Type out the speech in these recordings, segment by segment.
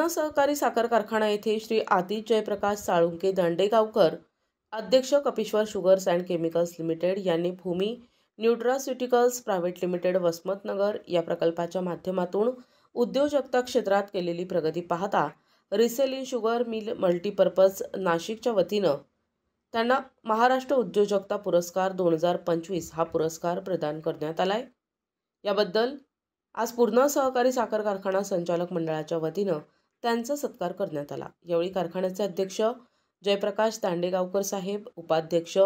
पूर्णा सहकारी साखर कारखाना येथे श्री आतिश जयप्रकाश साळुंके दांडेगावकर, अध्यक्ष Kapishwar sugars and chemicals limited यांनी भूमी न्यूट्रास्युटिकल्स प्रायव्हेट लिमिटेड वसमतनगर या प्रकल्पाच्या माध्यमातून उद्योजकता क्षेत्रात केलेली प्रगती पाहता resale in sugar mill multipurpose नाशिकच्या वतीनं त्यांना महाराष्ट्र उद्योजकता पुरस्कार 2025 हा पुरस्कार प्रदान करण्यात आलाय। याबद्दल आज पूर्णा सहकारी साखर कारखाना संचालक मंडळाच्या वतीनं त्यांचा सत्कार करण्यात आला। यावेळी कारखान्याचे अध्यक्ष जयप्रकाश दांडेगावकर साहेब, उपाध्यक्ष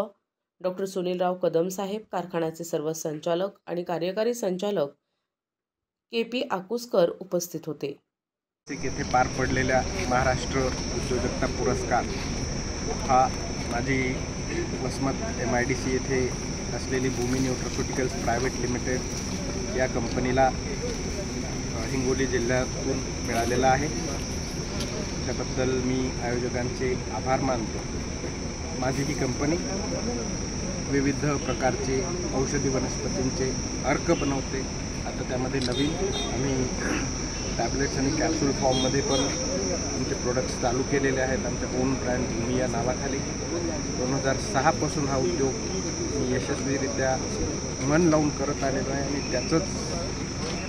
डॉक्टर सुनीलराव कदम साहेब, कारखान्याचे सर्व संचालक आणि कार्यकारी संचालक KP आकुसकर उपस्थित होते। येथे पार पडलेल्या महाराष्ट्र उद्योजकता पुरस्कार हा माझी वसमत MIDC येथे असलेली भूमी न्यूट्रास्युटिकल्स प्रायव्हेट लिमिटेड या कंपनीला हिंगोली जिल्ह्यातून मिळालेला आहे। त्याबद्दल मी आयोजकांचे आभार मानतो। माझी ही कंपनी विविध प्रकारचे औषधी वनस्पतींचे अर्क बनवते। आता त्यामध्ये नवीन आम्ही टॅबलेट्स आणि कॅप्सूल फॉर्ममध्ये पण आमचे प्रोडक्ट्स चालू केलेले आहेत। आमच्या ओन ब्रँड भूमी या नावाखाली 2006 पासून हा उद्योग मी यशस्वीरित्या मन लावून करत आलेलो आहे आणि त्याचंच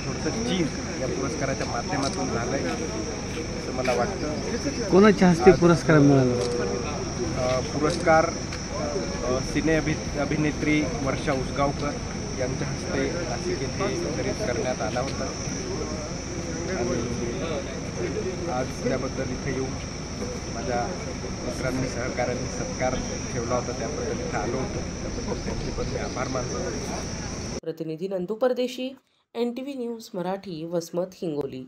थोडंसं चीज या पुरस्काराच्या माध्यमातून झालं आहे असं मला वाटतं। कोणाच्या हस्ते पुरस्कार मिळाला? पुरस्कार सिने अभिनेत्री वर्षा उसगावकर यांच्या हस्ते नाशिक येथे वितरित करण्यात आला होता आणि आज त्याबद्दल इथे येऊन माझ्या मित्रांनी सहकार्यांनी सत्कार ठेवला होता, त्याबद्दल इथे आलो होतो, त्याबद्दल त्यांचे पण मी आभार मानतो। प्रतिनिधी नंदू परदेशी, NTV न्यूज मराठी, वसमत, हिंगोली।